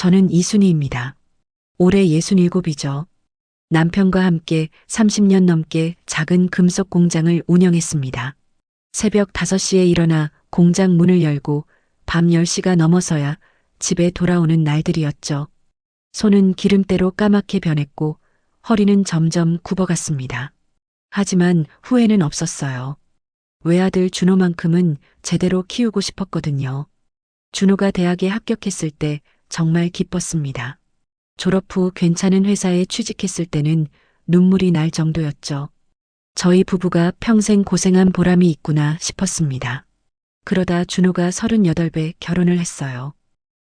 저는 이순희입니다. 올해 67이죠. 남편과 함께 30년 넘게 작은 금속 공장을 운영했습니다. 새벽 5시에 일어나 공장 문을 열고 밤 10시가 넘어서야 집에 돌아오는 날들이었죠. 손은 기름때로 까맣게 변했고 허리는 점점 굽어갔습니다. 하지만 후회는 없었어요. 외아들 준호만큼은 제대로 키우고 싶었거든요. 준호가 대학에 합격했을 때 정말 기뻤습니다. 졸업 후 괜찮은 회사에 취직했을 때는 눈물이 날 정도였죠. 저희 부부가 평생 고생한 보람이 있구나 싶었습니다. 그러다 준호가 38에 결혼을 했어요.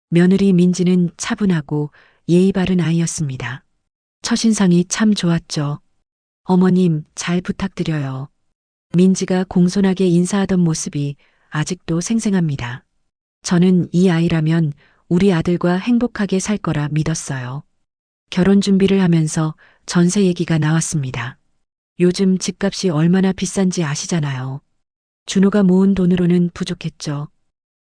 며느리 민지는 차분하고 예의 바른 아이였습니다. 첫인상이 참 좋았죠. 어머님 잘 부탁드려요. 민지가 공손하게 인사하던 모습이 아직도 생생합니다. 저는 이 아이라면 우리 아들과 행복하게 살 거라 믿었어요. 결혼 준비를 하면서 전세 얘기가 나왔습니다. 요즘 집값이 얼마나 비싼지 아시잖아요. 준호가 모은 돈으로는 부족했죠.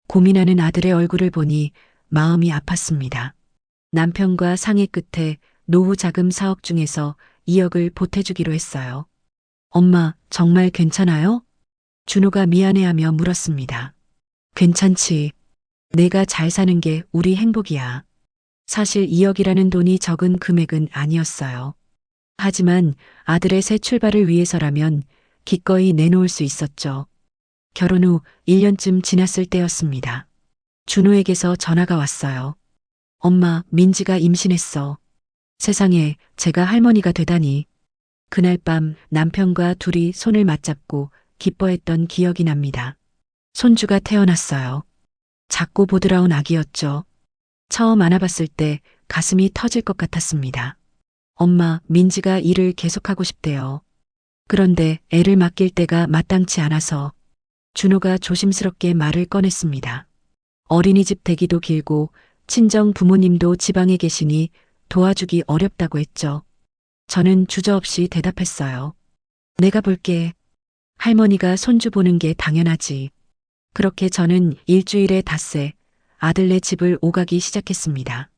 고민하는 아들의 얼굴을 보니 마음이 아팠습니다. 남편과 상의 끝에 노후 자금 4억 중에서 2억을 보태주기로 했어요. 엄마, 정말 괜찮아요? 준호가 미안해하며 물었습니다. 괜찮지. 내가 잘 사는 게 우리 행복이야. 사실 2억이라는 돈이 적은 금액은 아니었어요. 하지만 아들의 새 출발을 위해서라면 기꺼이 내놓을 수 있었죠. 결혼 후 1년쯤 지났을 때였습니다. 준호에게서 전화가 왔어요. 엄마, 민지가 임신했어. 세상에, 제가 할머니가 되다니. 그날 밤 남편과 둘이 손을 맞잡고 기뻐했던 기억이 납니다. 손주가 태어났어요. 작고 보드라운 아기였죠. 처음 안아봤을 때 가슴이 터질 것 같았습니다. 엄마, 민지가 일을 계속하고 싶대요. 그런데 애를 맡길 때가 마땅치 않아서. 준호가 조심스럽게 말을 꺼냈습니다. 어린이집 대기도 길고 친정 부모님도 지방에 계시니 도와주기 어렵다고 했죠. 저는 주저없이 대답했어요. 내가 볼게. 할머니가 손주 보는 게 당연하지. 그렇게 저는 일주일에 닷새 아들네 집을 오가기 시작했습니다.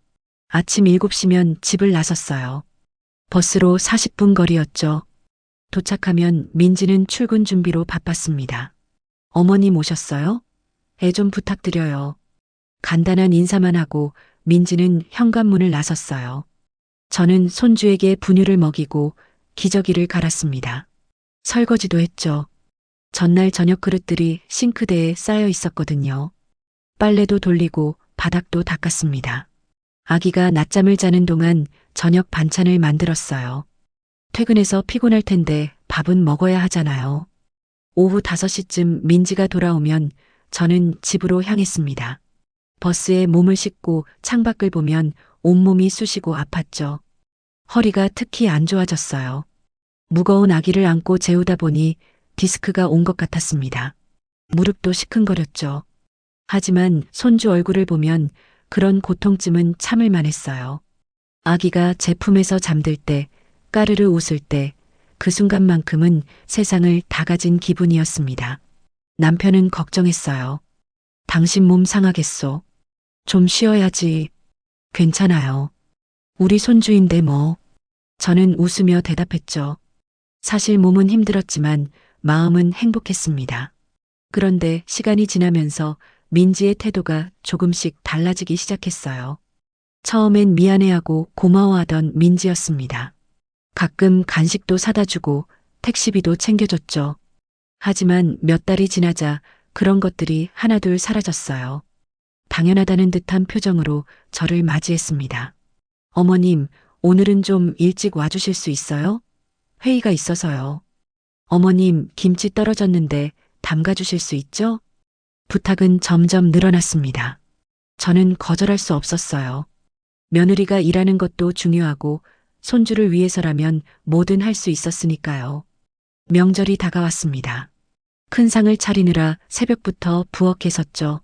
아침 7시면 집을 나섰어요. 버스로 40분 거리였죠. 도착하면 민지는 출근 준비로 바빴습니다. 어머님 오셨어요? 애 좀 부탁드려요. 간단한 인사만 하고 민지는 현관문을 나섰어요. 저는 손주에게 분유를 먹이고 기저귀를 갈았습니다. 설거지도 했죠. 전날 저녁 그릇들이 싱크대에 쌓여 있었거든요. 빨래도 돌리고 바닥도 닦았습니다. 아기가 낮잠을 자는 동안 저녁 반찬을 만들었어요. 퇴근해서 피곤할 텐데 밥은 먹어야 하잖아요. 오후 5시쯤 민지가 돌아오면 저는 집으로 향했습니다. 버스에 몸을 싣고 창밖을 보면 온몸이 쑤시고 아팠죠. 허리가 특히 안 좋아졌어요. 무거운 아기를 안고 재우다 보니 디스크가 온 것 같았습니다. 무릎도 시큰거렸죠. 하지만 손주 얼굴을 보면 그런 고통쯤은 참을 만했어요. 아기가 제 품에서 잠들 때, 까르르 웃을 때, 그 순간만큼은 세상을 다 가진 기분이었습니다. 남편은 걱정했어요. 당신 몸 상하겠소. 좀 쉬어야지. 괜찮아요. 우리 손주인데 뭐. 저는 웃으며 대답했죠. 사실 몸은 힘들었지만 마음은 행복했습니다. 그런데 시간이 지나면서 민지의 태도가 조금씩 달라지기 시작했어요. 처음엔 미안해하고 고마워하던 민지였습니다. 가끔 간식도 사다 주고 택시비도 챙겨줬죠. 하지만 몇 달이 지나자 그런 것들이 하나둘 사라졌어요. 당연하다는 듯한 표정으로 저를 맞이했습니다. 어머님, 오늘은 좀 일찍 와주실 수 있어요? 회의가 있어서요. 어머님, 김치 떨어졌는데 담가주실 수 있죠? 부탁은 점점 늘어났습니다. 저는 거절할 수 없었어요. 며느리가 일하는 것도 중요하고 손주를 위해서라면 뭐든 할 수 있었으니까요. 명절이 다가왔습니다. 큰 상을 차리느라 새벽부터 부엌에 섰죠.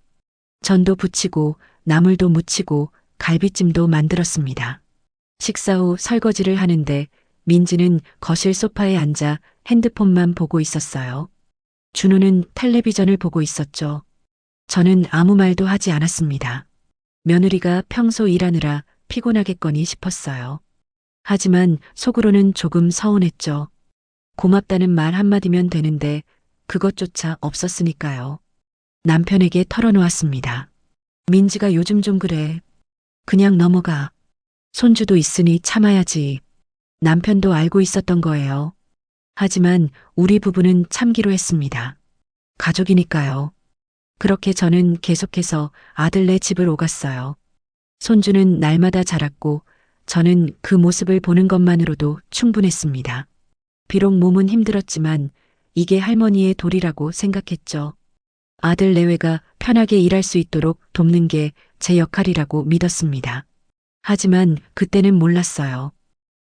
전도 부치고 나물도 무치고 갈비찜도 만들었습니다. 식사 후 설거지를 하는데 민지는 거실 소파에 앉아 핸드폰만 보고 있었어요. 준호는 텔레비전을 보고 있었죠. 저는 아무 말도 하지 않았습니다. 며느리가 평소 일하느라 피곤하겠거니 싶었어요. 하지만 속으로는 조금 서운했죠. 고맙다는 말 한마디면 되는데 그것조차 없었으니까요. 남편에게 털어놓았습니다. 민지가 요즘 좀 그래. 그냥 넘어가. 손주도 있으니 참아야지. 남편도 알고 있었던 거예요. 하지만 우리 부부는 참기로 했습니다. 가족이니까요. 그렇게 저는 계속해서 아들네 집을 오갔어요. 손주는 날마다 자랐고 저는 그 모습을 보는 것만으로도 충분했습니다. 비록 몸은 힘들었지만 이게 할머니의 도리라고 생각했죠. 아들 내외가 편하게 일할 수 있도록 돕는 게 제 역할이라고 믿었습니다. 하지만 그때는 몰랐어요.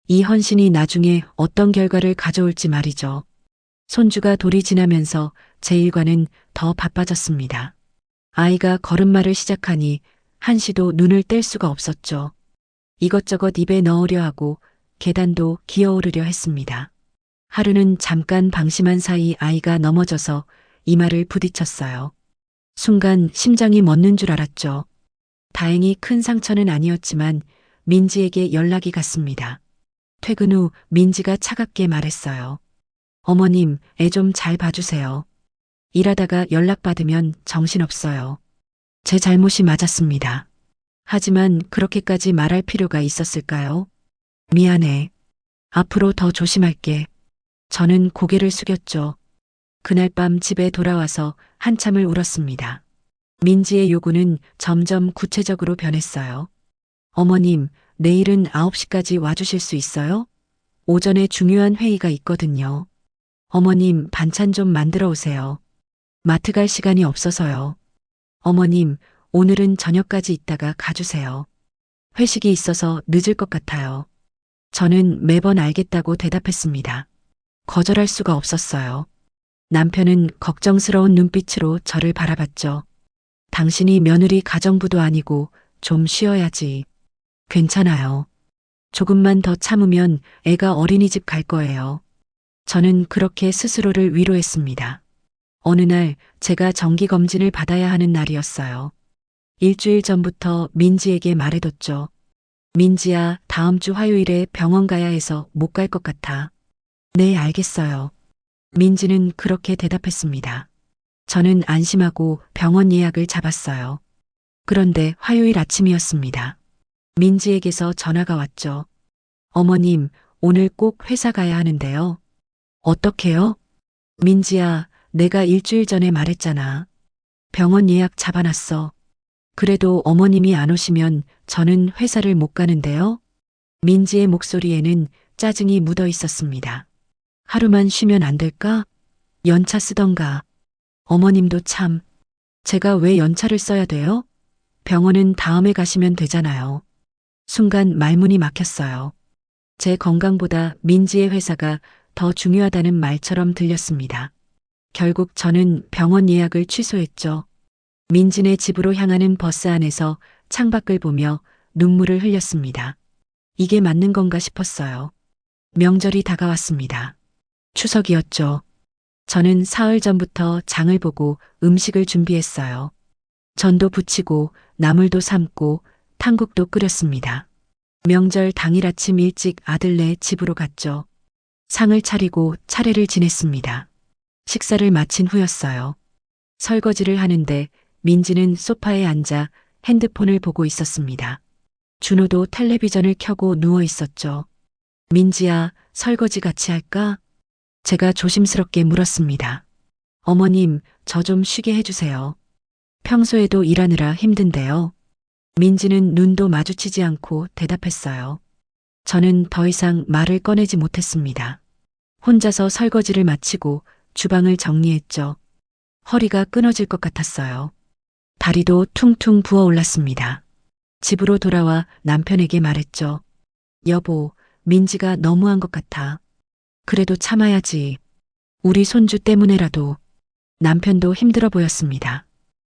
이 헌신이 나중에 어떤 결과를 가져올지 말이죠. 손주가 돌이 지나면서 제 일과는 더 바빠졌습니다. 아이가 걸음마를 시작하니 한시도 눈을 뗄 수가 없었죠. 이것저것 입에 넣으려 하고 계단도 기어오르려 했습니다. 하루는 잠깐 방심한 사이 아이가 넘어져서 이마를 부딪혔어요. 순간 심장이 멎는 줄 알았죠. 다행히 큰 상처는 아니었지만 민지에게 연락이 갔습니다. 퇴근 후 민지가 차갑게 말했어요. 어머님, 애 좀 잘 봐주세요. 일하다가 연락받으면 정신없어요. 제 잘못이 맞았습니다. 하지만 그렇게까지 말할 필요가 있었을까요? 미안해. 앞으로 더 조심할게. 저는 고개를 숙였죠. 그날 밤 집에 돌아와서 한참을 울었습니다. 민지의 요구는 점점 구체적으로 변했어요. 어머님, 내일은 9시까지 와주실 수 있어요? 오전에 중요한 회의가 있거든요. 어머님, 반찬 좀 만들어 오세요. 마트 갈 시간이 없어서요. 어머님, 오늘은 저녁까지 있다가 가주세요. 회식이 있어서 늦을 것 같아요. 저는 매번 알겠다고 대답했습니다. 거절할 수가 없었어요. 남편은 걱정스러운 눈빛으로 저를 바라봤죠. 당신이 며느리 가정부도 아니고 좀 쉬어야지. 괜찮아요. 조금만 더 참으면 애가 어린이집 갈 거예요. 저는 그렇게 스스로를 위로했습니다. 어느 날 제가 정기검진을 받아야 하는 날이었어요. 일주일 전부터 민지에게 말해뒀죠. 민지야, 다음 주 화요일에 병원 가야 해서 못 갈 것 같아. 네, 알겠어요. 민지는 그렇게 대답했습니다. 저는 안심하고 병원 예약을 잡았어요. 그런데 화요일 아침이었습니다. 민지에게서 전화가 왔죠. 어머님, 오늘 꼭 회사 가야 하는데요. 어떡해요? 민지야, 내가 일주일 전에 말했잖아. 병원 예약 잡아놨어. 그래도 어머님이 안 오시면 저는 회사를 못 가는데요. 민지의 목소리에는 짜증이 묻어 있었습니다. 하루만 쉬면 안 될까? 연차 쓰던가. 어머님도 참. 제가 왜 연차를 써야 돼요? 병원은 다음에 가시면 되잖아요. 순간 말문이 막혔어요. 제 건강보다 민지의 회사가 더 중요하다는 말처럼 들렸습니다. 결국 저는 병원 예약을 취소했죠. 민지네 집으로 향하는 버스 안에서 창밖을 보며 눈물을 흘렸습니다. 이게 맞는 건가 싶었어요. 명절이 다가왔습니다. 추석이었죠. 저는 사흘 전부터 장을 보고 음식을 준비했어요. 전도 부치고 나물도 삶고 탕국도 끓였습니다. 명절 당일 아침 일찍 아들네 집으로 갔죠. 상을 차리고 차례를 지냈습니다. 식사를 마친 후였어요. 설거지를 하는데 민지는 소파에 앉아 핸드폰을 보고 있었습니다. 준호도 텔레비전을 켜고 누워 있었죠. 민지야, 설거지 같이 할까? 제가 조심스럽게 물었습니다. 어머님, 저 좀 쉬게 해주세요. 평소에도 일하느라 힘든데요. 민지는 눈도 마주치지 않고 대답했어요. 저는 더 이상 말을 꺼내지 못했습니다. 혼자서 설거지를 마치고 주방을 정리했죠. 허리가 끊어질 것 같았어요. 다리도 퉁퉁 부어올랐습니다. 집으로 돌아와 남편에게 말했죠. 여보, 민지가 너무한 것 같아. 그래도 참아야지. 우리 손주 때문에라도. 남편도 힘들어 보였습니다.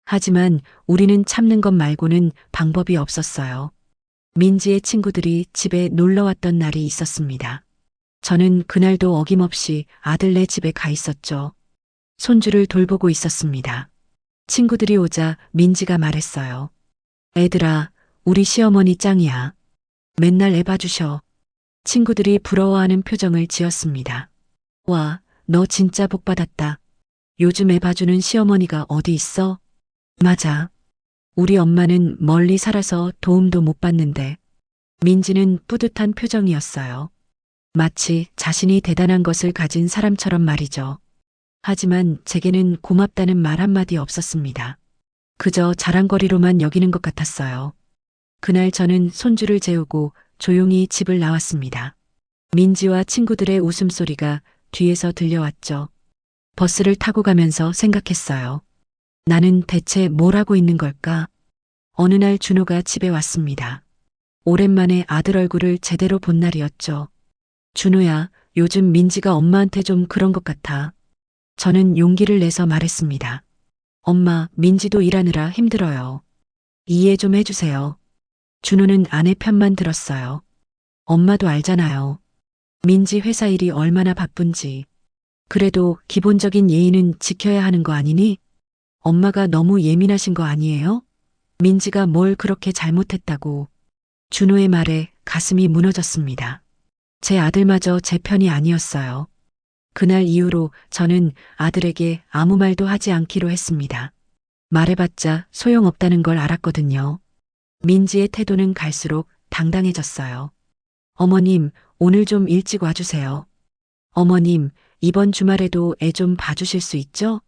하지만 우리는 참는 것 말고는 방법이 없었어요. 민지의 친구들이 집에 놀러 왔던 날이 있었습니다. 저는 그날도 어김없이 아들네 집에 가 있었죠. 손주를 돌보고 있었습니다. 친구들이 오자 민지가 말했어요. 애들아, 우리 시어머니 짱이야. 맨날 애 봐주셔. 친구들이 부러워하는 표정을 지었습니다. 와, 너 진짜 복 받았다. 요즘 애 봐주는 시어머니가 어디 있어? 맞아. 우리 엄마는 멀리 살아서 도움도 못 받는데. 민지는 뿌듯한 표정이었어요. 마치 자신이 대단한 것을 가진 사람처럼 말이죠. 하지만 제게는 고맙다는 말 한마디 없었습니다. 그저 자랑거리로만 여기는 것 같았어요. 그날 저는 손주를 재우고 조용히 집을 나왔습니다. 민지와 친구들의 웃음소리가 뒤에서 들려왔죠. 버스를 타고 가면서 생각했어요. 나는 대체 뭘 하고 있는 걸까? 어느 날 준호가 집에 왔습니다. 오랜만에 아들 얼굴을 제대로 본 날이었죠. 준호야, 요즘 민지가 엄마한테 좀 그런 것 같아. 저는 용기를 내서 말했습니다. 엄마, 민지도 일하느라 힘들어요. 이해 좀 해주세요. 준호는 아내 편만 들었어요. 엄마도 알잖아요. 민지 회사 일이 얼마나 바쁜지. 그래도 기본적인 예의는 지켜야 하는 거 아니니? 엄마가 너무 예민하신 거 아니에요? 민지가 뭘 그렇게 잘못했다고. 준호의 말에 가슴이 무너졌습니다. 제 아들마저 제 편이 아니었어요. 그날 이후로 저는 아들에게 아무 말도 하지 않기로 했습니다. 말해봤자 소용없다는 걸 알았거든요. 민지의 태도는 갈수록 당당해졌어요. 어머님, 오늘 좀 일찍 와주세요. 어머님, 이번 주말에도 애 좀 봐주실 수 있죠?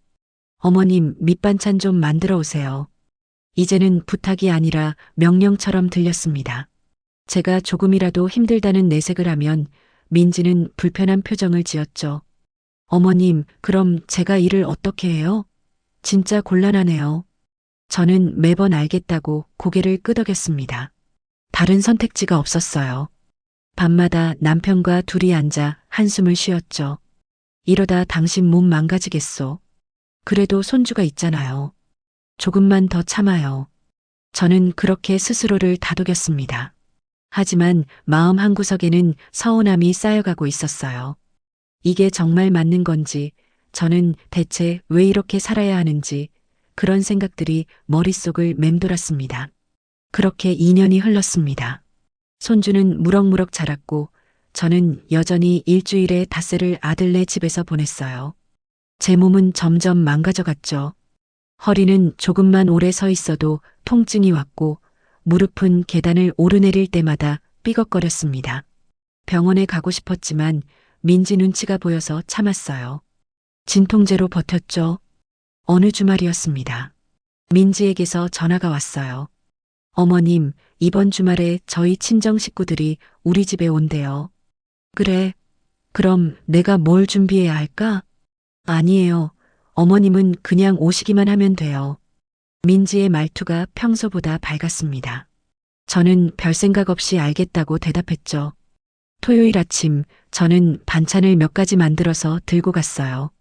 어머님, 밑반찬 좀 만들어 오세요. 이제는 부탁이 아니라 명령처럼 들렸습니다. 제가 조금이라도 힘들다는 내색을 하면 민지는 불편한 표정을 지었죠. 어머님, 그럼 제가 일을 어떻게 해요? 진짜 곤란하네요. 저는 매번 알겠다고 고개를 끄덕였습니다. 다른 선택지가 없었어요. 밤마다 남편과 둘이 앉아 한숨을 쉬었죠. 이러다 당신 몸 망가지겠소. 그래도 손주가 있잖아요. 조금만 더 참아요. 저는 그렇게 스스로를 다독였습니다. 하지만 마음 한구석에는 서운함이 쌓여가고 있었어요. 이게 정말 맞는 건지, 저는 대체 왜 이렇게 살아야 하는지, 그런 생각들이 머릿속을 맴돌았습니다. 그렇게 2년이 흘렀습니다. 손주는 무럭무럭 자랐고, 저는 여전히 일주일에 닷새를 아들네 집에서 보냈어요. 제 몸은 점점 망가져갔죠. 허리는 조금만 오래 서 있어도 통증이 왔고, 무릎은 계단을 오르내릴 때마다 삐걱거렸습니다. 병원에 가고 싶었지만 민지 눈치가 보여서 참았어요. 진통제로 버텼죠. 어느 주말이었습니다. 민지에게서 전화가 왔어요. 어머님, 이번 주말에 저희 친정 식구들이 우리 집에 온대요. 그래. 그럼 내가 뭘 준비해야 할까? 아니에요. 어머님은 그냥 오시기만 하면 돼요. 민지의 말투가 평소보다 밝았습니다. 저는 별 생각 없이 알겠다고 대답했죠. 토요일 아침 저는 반찬을 몇 가지 만들어서 들고 갔어요.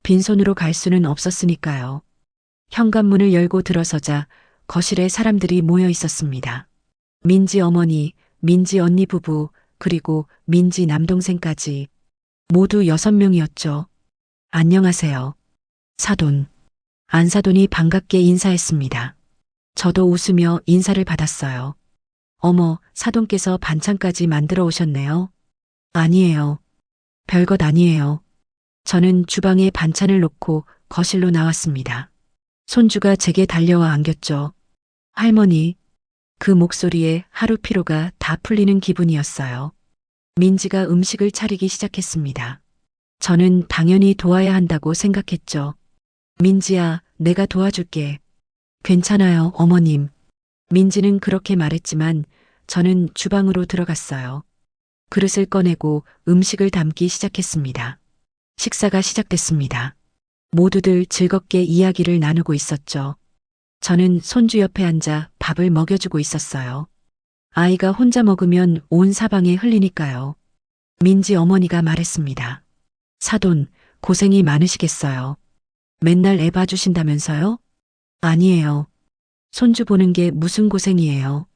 빈손으로 갈 수는 없었으니까요. 현관문을 열고 들어서자 거실에 사람들이 모여 있었습니다. 민지 어머니, 민지 언니 부부, 그리고 민지 남동생까지 모두 6명이었죠. 안녕하세요. 사돈. 안사돈이 반갑게 인사했습니다. 저도 웃으며 인사를 받았어요. 어머, 사돈께서 반찬까지 만들어 오셨네요. 아니에요. 별것 아니에요. 저는 주방에 반찬을 놓고 거실로 나왔습니다. 손주가 제게 달려와 안겼죠. 할머니. 그 목소리에 하루 피로가 다 풀리는 기분이었어요. 민지가 음식을 차리기 시작했습니다. 저는 당연히 도와야 한다고 생각했죠. 민지야, 내가 도와줄게. 괜찮아요, 어머님. 민지는 그렇게 말했지만 저는 주방으로 들어갔어요. 그릇을 꺼내고 음식을 담기 시작했습니다. 식사가 시작됐습니다. 모두들 즐겁게 이야기를 나누고 있었죠. 저는 손주 옆에 앉아 밥을 먹여주고 있었어요. 아이가 혼자 먹으면 온 사방에 흘리니까요. 민지 어머니가 말했습니다. 사돈, 고생이 많으시겠어요. 맨날 애 봐주신다면서요? 아니에요. 손주 보는 게 무슨 고생이에요.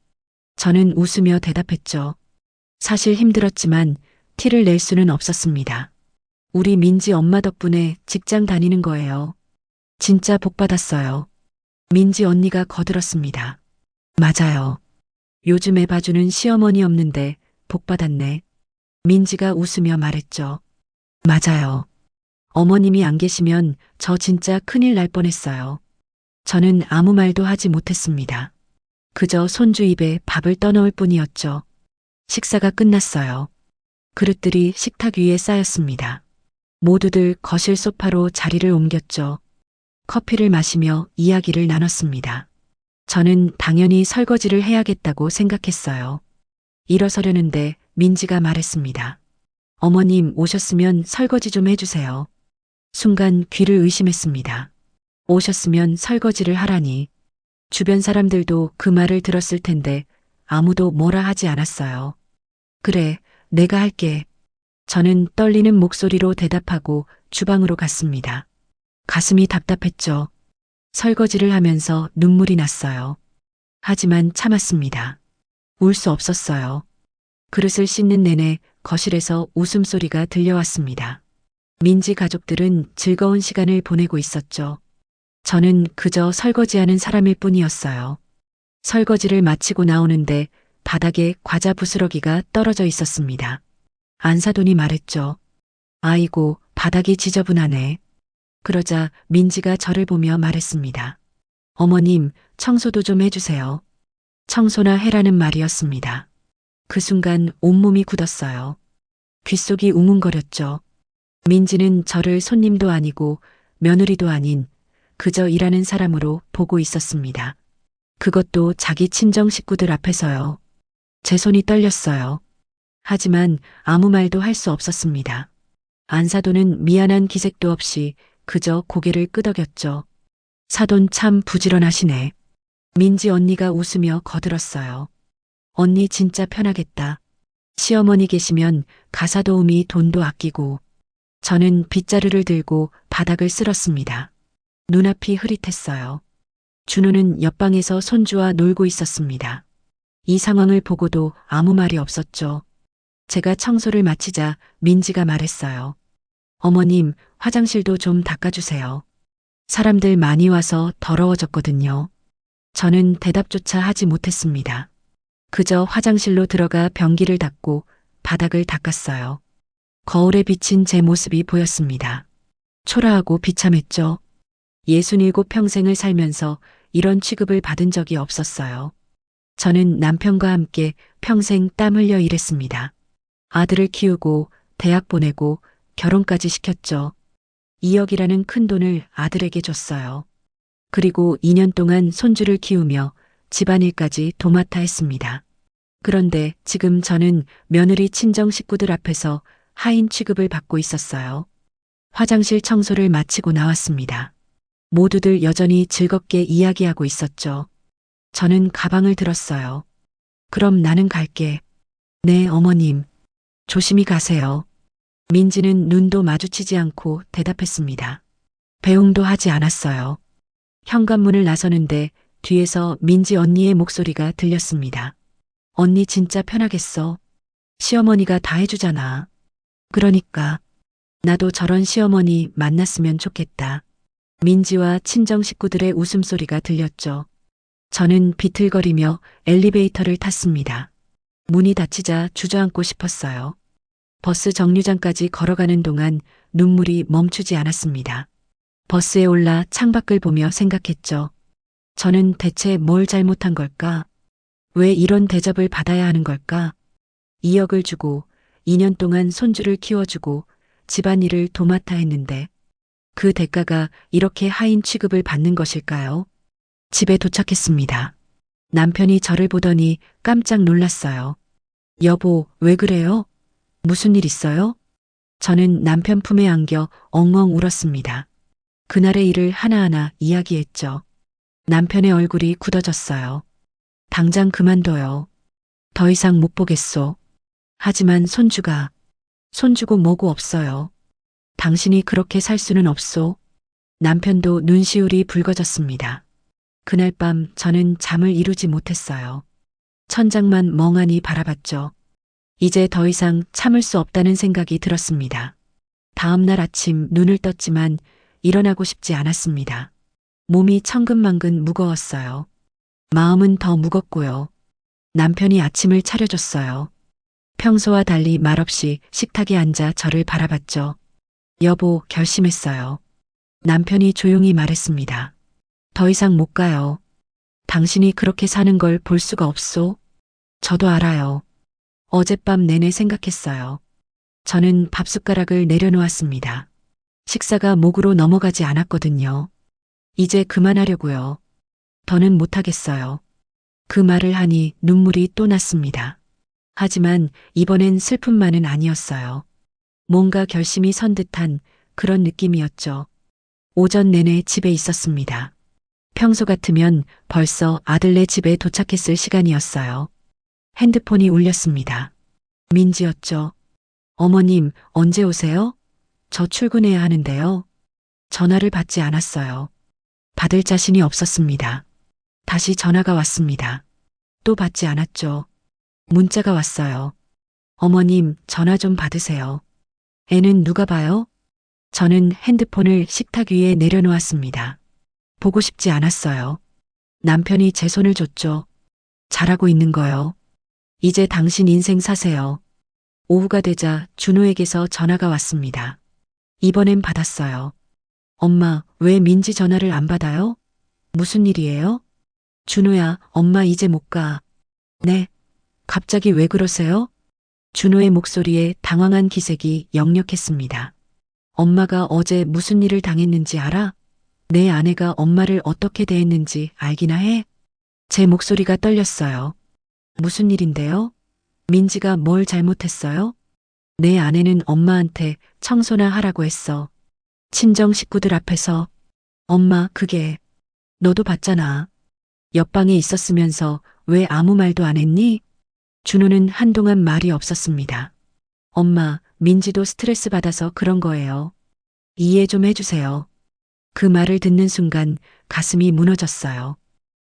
저는 웃으며 대답했죠. 사실 힘들었지만 티를 낼 수는 없었습니다. 우리 민지 엄마 덕분에 직장 다니는 거예요. 진짜 복 받았어요. 민지 언니가 거들었습니다. 맞아요. 요즘에 봐주는 시어머니 없는데 복 받았네. 민지가 웃으며 말했죠. 맞아요. 어머님이 안 계시면 저 진짜 큰일 날 뻔했어요. 저는 아무 말도 하지 못했습니다. 그저 손주 입에 밥을 떠넣을 뿐이었죠. 식사가 끝났어요. 그릇들이 식탁 위에 쌓였습니다. 모두들 거실 소파로 자리를 옮겼죠. 커피를 마시며 이야기를 나눴습니다. 저는 당연히 설거지를 해야겠다고 생각했어요. 일어서려는데 민지가 말했습니다. 어머님 오셨으면 설거지 좀 해주세요. 순간 귀를 의심했습니다. 오셨으면 설거지를 하라니. 주변 사람들도 그 말을 들었을 텐데 아무도 뭐라 하지 않았어요. 그래, 내가 할게. 저는 떨리는 목소리로 대답하고 주방으로 갔습니다. 가슴이 답답했죠. 설거지를 하면서 눈물이 났어요. 하지만 참았습니다. 울 수 없었어요. 그릇을 씻는 내내 거실에서 웃음소리가 들려왔습니다. 민지 가족들은 즐거운 시간을 보내고 있었죠. 저는 그저 설거지하는 사람일 뿐이었어요. 설거지를 마치고 나오는데 바닥에 과자 부스러기가 떨어져 있었습니다. 안사돈이 말했죠. 아이고, 바닥이 지저분하네. 그러자 민지가 저를 보며 말했습니다. 어머님, 청소도 좀 해주세요. 청소나 해라는 말이었습니다. 그 순간 온몸이 굳었어요. 귓속이 웅웅거렸죠. 민지는 저를 손님도 아니고 며느리도 아닌 그저 일하는 사람으로 보고 있었습니다. 그것도 자기 친정 식구들 앞에서요. 제 손이 떨렸어요. 하지만 아무 말도 할 수 없었습니다. 안사돈은 미안한 기색도 없이 그저 고개를 끄덕였죠. 사돈 참 부지런하시네. 민지 언니가 웃으며 거들었어요. 언니 진짜 편하겠다. 시어머니 계시면 가사 도우미 돈도 아끼고. 저는 빗자루를 들고 바닥을 쓸었습니다. 눈앞이 흐릿했어요. 준호는 옆방에서 손주와 놀고 있었습니다. 이 상황을 보고도 아무 말이 없었죠. 제가 청소를 마치자 민지가 말했어요. 어머님, 화장실도 좀 닦아주세요. 사람들 많이 와서 더러워졌거든요. 저는 대답조차 하지 못했습니다. 그저 화장실로 들어가 변기를 닫고 바닥을 닦았어요. 거울에 비친 제 모습이 보였습니다. 초라하고 비참했죠. 67평생을 살면서 이런 취급을 받은 적이 없었어요. 저는 남편과 함께 평생 땀 흘려 일했습니다. 아들을 키우고 대학 보내고 결혼까지 시켰죠. 2억이라는 큰 돈을 아들에게 줬어요. 그리고 2년 동안 손주를 키우며 집안일까지 도맡아 했습니다. 그런데 지금 저는 며느리 친정 식구들 앞에서 하인 취급을 받고 있었어요. 화장실 청소를 마치고 나왔습니다. 모두들 여전히 즐겁게 이야기하고 있었죠. 저는 가방을 들었어요. 그럼 나는 갈게. 네, 어머님. 조심히 가세요. 민지는 눈도 마주치지 않고 대답했습니다. 배웅도 하지 않았어요. 현관문을 나서는데 뒤에서 민지 언니의 목소리가 들렸습니다. 언니 진짜 편하겠어. 시어머니가 다 해주잖아. 그러니까 나도 저런 시어머니 만났으면 좋겠다. 민지와 친정 식구들의 웃음소리가 들렸죠. 저는 비틀거리며 엘리베이터를 탔습니다. 문이 닫히자 주저앉고 싶었어요. 버스 정류장까지 걸어가는 동안 눈물이 멈추지 않았습니다. 버스에 올라 창밖을 보며 생각했죠. 저는 대체 뭘 잘못한 걸까? 왜 이런 대접을 받아야 하는 걸까? 2억을 주고 2년 동안 손주를 키워주고 집안일을 도맡아 했는데 그 대가가 이렇게 하인 취급을 받는 것일까요? 집에 도착했습니다. 남편이 저를 보더니 깜짝 놀랐어요. 여보, 왜 그래요? 무슨 일 있어요? 저는 남편 품에 안겨 엉엉 울었습니다. 그날의 일을 하나하나 이야기했죠. 남편의 얼굴이 굳어졌어요. 당장 그만둬요. 더 이상 못 보겠소. 하지만 손주고 뭐고 없어요. 당신이 그렇게 살 수는 없소. 남편도 눈시울이 붉어졌습니다. 그날 밤 저는 잠을 이루지 못했어요. 천장만 멍하니 바라봤죠. 이제 더 이상 참을 수 없다는 생각이 들었습니다. 다음 날 아침 눈을 떴지만 일어나고 싶지 않았습니다. 몸이 천근만근 무거웠어요. 마음은 더 무겁고요. 남편이 아침을 차려줬어요. 평소와 달리 말없이 식탁에 앉아 저를 바라봤죠. 여보, 결심했어요. 남편이 조용히 말했습니다. 더 이상 못 가요. 당신이 그렇게 사는 걸 볼 수가 없소. 저도 알아요. 어젯밤 내내 생각했어요. 저는 밥숟가락을 내려놓았습니다. 식사가 목으로 넘어가지 않았거든요. 이제 그만하려고요. 더는 못하겠어요. 그 말을 하니 눈물이 또 났습니다. 하지만 이번엔 슬픔만은 아니었어요. 뭔가 결심이 선 듯한 그런 느낌이었죠. 오전 내내 집에 있었습니다. 평소 같으면 벌써 아들네 집에 도착했을 시간이었어요. 핸드폰이 울렸습니다. 민지였죠. 어머님, 언제 오세요? 저 출근해야 하는데요. 전화를 받지 않았어요. 받을 자신이 없었습니다. 다시 전화가 왔습니다. 또 받지 않았죠. 문자가 왔어요. 어머님, 전화 좀 받으세요. 애는 누가 봐요? 저는 핸드폰을 식탁 위에 내려놓았습니다. 보고 싶지 않았어요. 남편이 제 손을 줬죠. 잘하고 있는 거요. 이제 당신 인생 사세요. 오후가 되자 준호에게서 전화가 왔습니다. 이번엔 받았어요. 엄마, 왜 민지 전화를 안 받아요? 무슨 일이에요? 준호야, 엄마 이제 못 가. 네. 갑자기 왜 그러세요? 준호의 목소리에 당황한 기색이 역력했습니다. 엄마가 어제 무슨 일을 당했는지 알아? 내 아내가 엄마를 어떻게 대했는지 알기나 해? 제 목소리가 떨렸어요. 무슨 일인데요? 민지가 뭘 잘못했어요? 내 아내는 엄마한테 청소나 하라고 했어. 친정 식구들 앞에서. 엄마, 그게 너도 봤잖아. 옆방에 있었으면서 왜 아무 말도 안 했니? 준호는 한동안 말이 없었습니다. 엄마, 민지도 스트레스 받아서 그런 거예요. 이해 좀 해주세요. 그 말을 듣는 순간 가슴이 무너졌어요.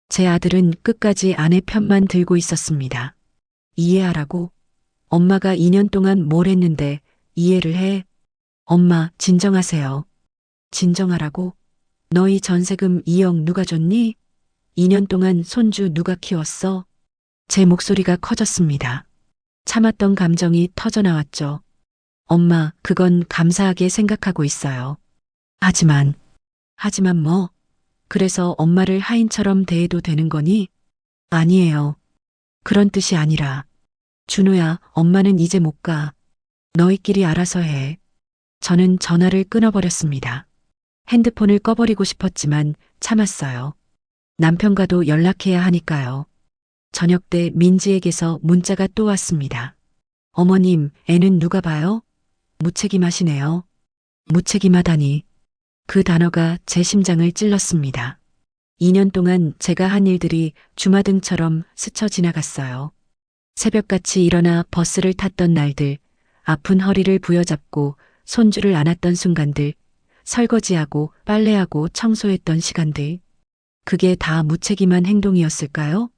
제 아들은 끝까지 아내 편만 들고 있었습니다. 이해하라고? 엄마가 2년 동안 뭘 했는데 이해를 해? 엄마, 진정하세요. 진정하라고? 너희 전세금 2억 누가 줬니? 2년 동안 손주 누가 키웠어? 제 목소리가 커졌습니다. 참았던 감정이 터져나왔죠. 엄마, 그건 감사하게 생각하고 있어요. 하지만 뭐? 그래서 엄마를 하인처럼 대해도 되는 거니? 아니에요. 그런 뜻이 아니라. 준호야, 엄마는 이제 못 가. 너희끼리 알아서 해. 저는 전화를 끊어버렸습니다. 핸드폰을 꺼버리고 싶었지만 참았어요. 남편과도 연락해야 하니까요. 저녁 때 민지에게서 문자가 또 왔습니다. 어머님, 애는 누가 봐요? 무책임하시네요. 무책임하다니. 그 단어가 제 심장을 찔렀습니다. 2년 동안 제가 한 일들이 주마등처럼 스쳐 지나갔어요. 새벽같이 일어나 버스를 탔던 날들, 아픈 허리를 부여잡고 손주를 안았던 순간들, 설거지하고 빨래하고 청소했던 시간들. 그게 다 무책임한 행동이었을까요?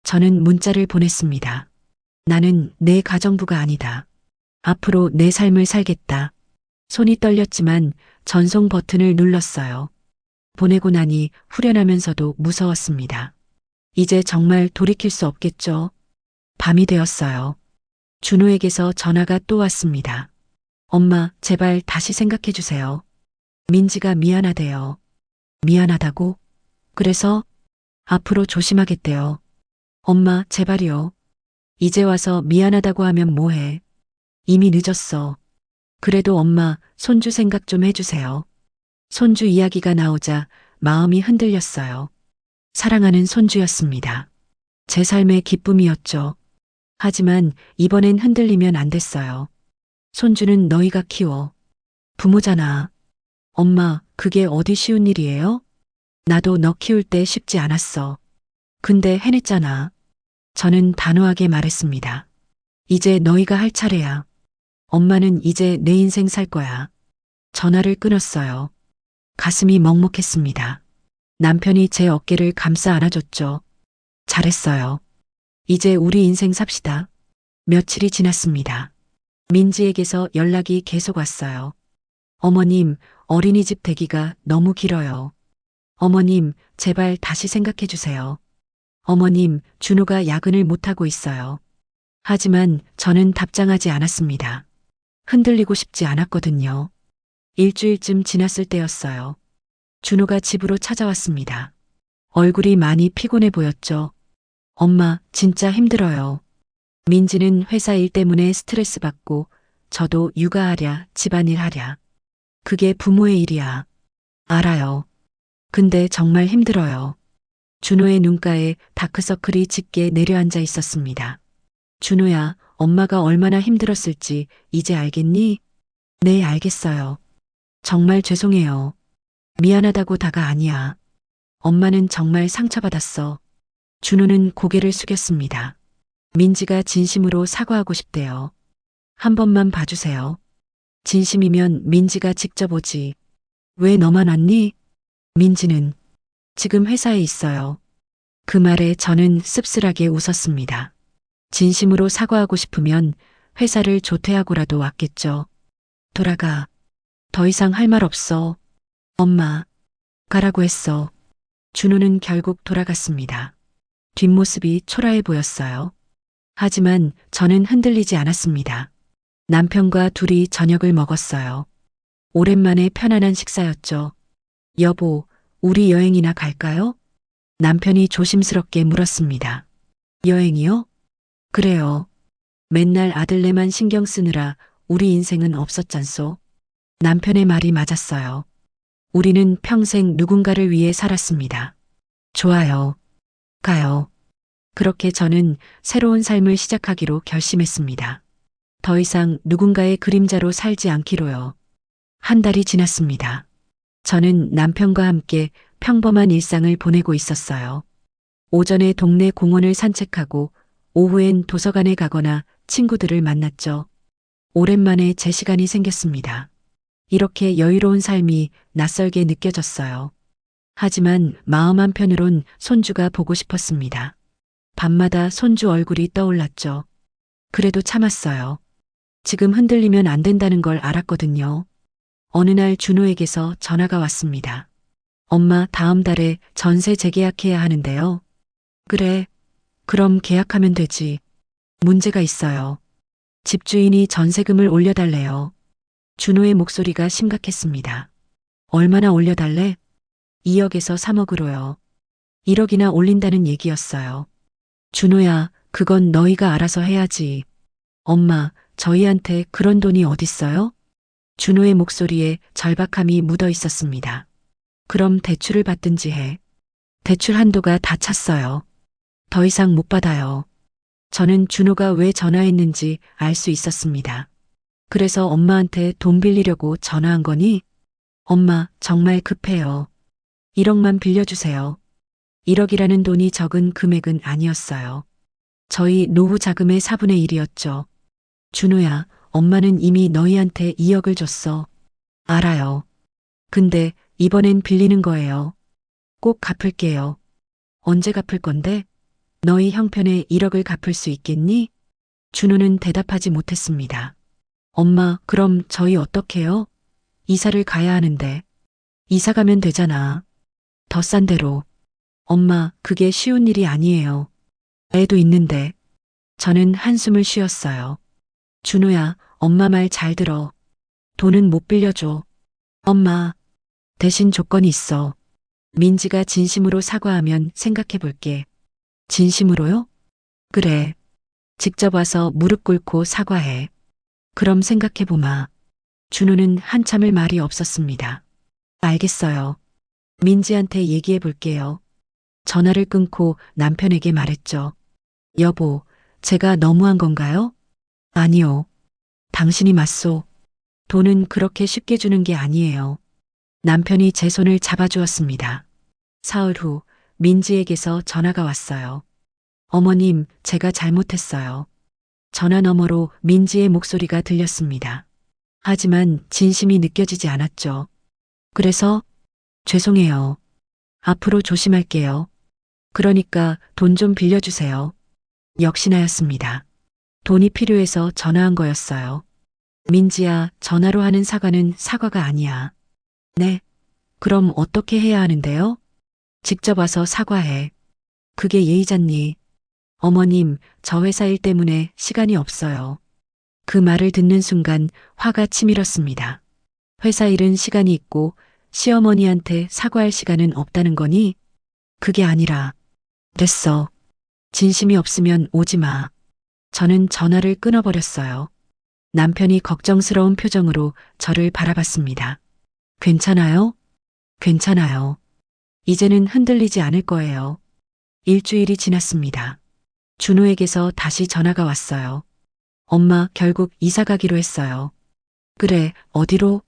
저는 문자를 보냈습니다. 나는 내 가정부가 아니다. 앞으로 내 삶을 살겠다. 손이 떨렸지만 전송 버튼을 눌렀어요. 보내고 나니 후련하면서도 무서웠습니다. 이제 정말 돌이킬 수 없겠죠. 밤이 되었어요. 준호에게서 전화가 또 왔습니다. 엄마, 제발 다시 생각해 주세요. 민지가 미안하대요. 미안하다고? 그래서 앞으로 조심하겠대요. 엄마, 제발이요. 이제 와서 미안하다고 하면 뭐해. 이미 늦었어. 그래도 엄마, 손주 생각 좀 해주세요. 손주 이야기가 나오자 마음이 흔들렸어요. 사랑하는 손주였습니다. 제 삶의 기쁨이었죠. 하지만 이번엔 흔들리면 안 됐어요. 손주는 너희가 키워. 부모잖아. 엄마, 그게 어디 쉬운 일이에요? 나도 너 키울 때 쉽지 않았어. 근데 해냈잖아. 저는 단호하게 말했습니다. 이제 너희가 할 차례야. 엄마는 이제 내 인생 살 거야. 전화를 끊었어요. 가슴이 먹먹했습니다. 남편이 제 어깨를 감싸 안아줬죠. 잘했어요. 이제 우리 인생 삽시다. 며칠이 지났습니다. 민지에게서 연락이 계속 왔어요. 어머님, 어린이집 대기가 너무 길어요. 어머님, 제발 다시 생각해 주세요. 어머님, 준호가 야근을 못하고 있어요. 하지만 저는 답장하지 않았습니다. 흔들리고 싶지 않았거든요. 일주일쯤 지났을 때였어요. 준호가 집으로 찾아왔습니다. 얼굴이 많이 피곤해 보였죠. 엄마, 진짜 힘들어요. 민지는 회사 일 때문에 스트레스 받고 저도 육아하랴, 집안일 하랴. 그게 부모의 일이야. 알아요. 근데 정말 힘들어요. 준호의 눈가에 다크서클이 짙게 내려앉아 있었습니다. 준호야, 엄마가 얼마나 힘들었을지 이제 알겠니? 네, 알겠어요. 정말 죄송해요. 미안하다고 다가 아니야. 엄마는 정말 상처받았어. 준호는 고개를 숙였습니다. 민지가 진심으로 사과하고 싶대요. 한 번만 봐주세요. 진심이면 민지가 직접 오지. 왜 너만 왔니? 민지는 지금 회사에 있어요. 그 말에 저는 씁쓸하게 웃었습니다. 진심으로 사과하고 싶으면 회사를 조퇴하고라도 왔겠죠. 돌아가. 더 이상 할 말 없어. 엄마, 가라고 했어. 준호는 결국 돌아갔습니다. 뒷모습이 초라해 보였어요. 하지만 저는 흔들리지 않았습니다. 남편과 둘이 저녁을 먹었어요. 오랜만에 편안한 식사였죠. 여보, 우리 여행이나 갈까요? 남편이 조심스럽게 물었습니다. 여행이요? 그래요. 맨날 아들네만 신경 쓰느라 우리 인생은 없었잖소. 남편의 말이 맞았어요. 우리는 평생 누군가를 위해 살았습니다. 좋아요. 가요. 그렇게 저는 새로운 삶을 시작하기로 결심했습니다. 더 이상 누군가의 그림자로 살지 않기로요. 한 달이 지났습니다. 저는 남편과 함께 평범한 일상을 보내고 있었어요. 오전에 동네 공원을 산책하고 오후엔 도서관에 가거나 친구들을 만났죠. 오랜만에 제 시간이 생겼습니다. 이렇게 여유로운 삶이 낯설게 느껴졌어요. 하지만 마음 한편으론 손주가 보고 싶었습니다. 밤마다 손주 얼굴이 떠올랐죠. 그래도 참았어요. 지금 흔들리면 안 된다는 걸 알았거든요. 어느 날 준호에게서 전화가 왔습니다. 엄마, 다음 달에 전세 재계약해야 하는데요. 그래. 그럼 계약하면 되지. 문제가 있어요. 집주인이 전세금을 올려달래요. 준호의 목소리가 심각했습니다. 얼마나 올려달래? 2억에서 3억으로요. 1억이나 올린다는 얘기였어요. 준호야, 그건 너희가 알아서 해야지. 엄마, 저희한테 그런 돈이 어딨어요? 준호의 목소리에 절박함이 묻어 있었습니다. 그럼 대출을 받든지 해. 대출 한도가 다 찼어요. 더 이상 못 받아요. 저는 준호가 왜 전화했는지 알 수 있었습니다. 그래서 엄마한테 돈 빌리려고 전화한 거니? 엄마, 정말 급해요. 1억만 빌려주세요. 1억이라는 돈이 적은 금액은 아니었어요. 저희 노후 자금의 4분의 1이었죠. 준호야, 엄마는 이미 너희한테 2억을 줬어. 알아요. 근데 이번엔 빌리는 거예요. 꼭 갚을게요. 언제 갚을 건데? 너희 형편에 1억을 갚을 수 있겠니? 준호는 대답하지 못했습니다. 엄마, 그럼 저희 어떡해요? 이사를 가야 하는데. 이사 가면 되잖아. 더 싼 데로. 엄마, 그게 쉬운 일이 아니에요. 애도 있는데. 저는 한숨을 쉬었어요. 준호야, 엄마 말 잘 들어. 돈은 못 빌려줘. 엄마, 대신 조건이 있어. 민지가 진심으로 사과하면 생각해 볼게. 진심으로요? 그래. 직접 와서 무릎 꿇고 사과해. 그럼 생각해 보마. 준호는 한참을 말이 없었습니다. 알겠어요. 민지한테 얘기해 볼게요. 전화를 끊고 남편에게 말했죠. 여보, 제가 너무한 건가요? 아니요. 당신이 맞소. 돈은 그렇게 쉽게 주는 게 아니에요. 남편이 제 손을 잡아주었습니다. 사흘 후 민지에게서 전화가 왔어요. 어머님, 제가 잘못했어요. 전화 너머로 민지의 목소리가 들렸습니다. 하지만 진심이 느껴지지 않았죠. 그래서 죄송해요. 앞으로 조심할게요. 그러니까 돈 좀 빌려주세요. 역시나였습니다. 돈이 필요해서 전화한 거였어요. 민지야, 전화로 하는 사과는 사과가 아니야. 네. 그럼 어떻게 해야 하는데요? 직접 와서 사과해. 그게 예의잖니. 어머님, 저 회사 일 때문에 시간이 없어요. 그 말을 듣는 순간 화가 치밀었습니다. 회사 일은 시간이 있고 시어머니한테 사과할 시간은 없다는 거니? 그게 아니라, 됐어. 진심이 없으면 오지 마. 저는 전화를 끊어버렸어요. 남편이 걱정스러운 표정으로 저를 바라봤습니다. 괜찮아요? 괜찮아요. 이제는 흔들리지 않을 거예요. 일주일이 지났습니다. 준호에게서 다시 전화가 왔어요. 엄마, 결국 이사 가기로 했어요. 그래, 어디로?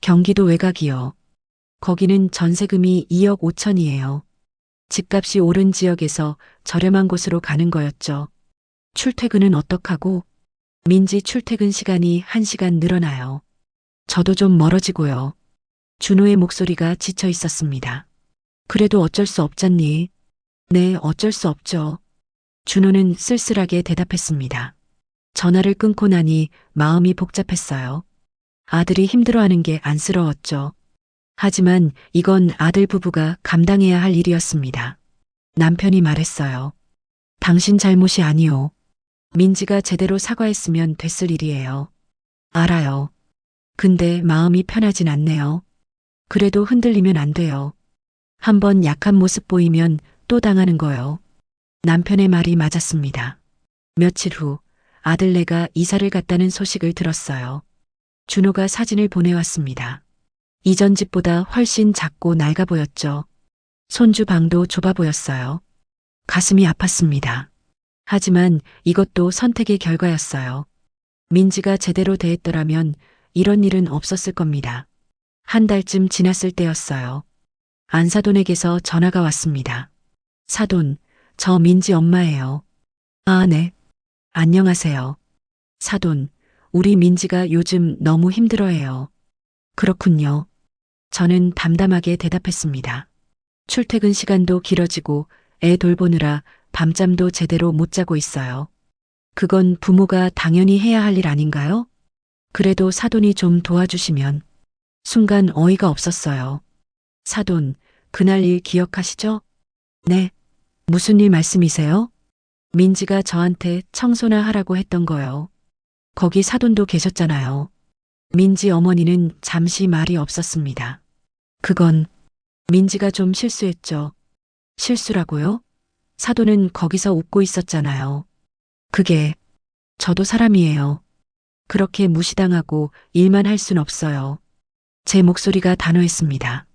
경기도 외곽이요. 거기는 전세금이 2억 5천이에요. 집값이 오른 지역에서 저렴한 곳으로 가는 거였죠. 출퇴근은 어떡하고? 민지 출퇴근 시간이 1시간 늘어나요. 저도 좀 멀어지고요. 준호의 목소리가 지쳐 있었습니다. 그래도 어쩔 수 없잖니. 네, 어쩔 수 없죠. 준호는 쓸쓸하게 대답했습니다. 전화를 끊고 나니 마음이 복잡했어요. 아들이 힘들어하는 게 안쓰러웠죠. 하지만 이건 아들 부부가 감당해야 할 일이었습니다. 남편이 말했어요. 당신 잘못이 아니오. 민지가 제대로 사과했으면 됐을 일이에요. 알아요. 근데 마음이 편하진 않네요. 그래도 흔들리면 안 돼요. 한번 약한 모습 보이면 또 당하는 거요. 남편의 말이 맞았습니다. 며칠 후 아들네가 이사를 갔다는 소식을 들었어요. 준호가 사진을 보내왔습니다. 이전 집보다 훨씬 작고 낡아 보였죠. 손주 방도 좁아 보였어요. 가슴이 아팠습니다. 하지만 이것도 선택의 결과였어요. 민지가 제대로 대했더라면 이런 일은 없었을 겁니다. 한 달쯤 지났을 때였어요. 안사돈에게서 전화가 왔습니다. 사돈, 저 민지 엄마예요. 아, 네. 안녕하세요. 사돈, 우리 민지가 요즘 너무 힘들어해요. 그렇군요. 저는 담담하게 대답했습니다. 출퇴근 시간도 길어지고 애 돌보느라 밤잠도 제대로 못 자고 있어요. 그건 부모가 당연히 해야 할 일 아닌가요? 그래도 사돈이 좀 도와주시면. 순간 어이가 없었어요. 사돈, 그날 일 기억하시죠? 네. 무슨 일 말씀이세요? 민지가 저한테 청소나 하라고 했던 거요. 거기 사돈도 계셨잖아요. 민지 어머니는 잠시 말이 없었습니다. 그건 민지가 좀 실수했죠. 실수라고요? 사돈은 거기서 웃고 있었잖아요. 그게 저도 사람이에요. 그렇게 무시당하고 일만 할 순 없어요. 제 목소리가 단호했습니다.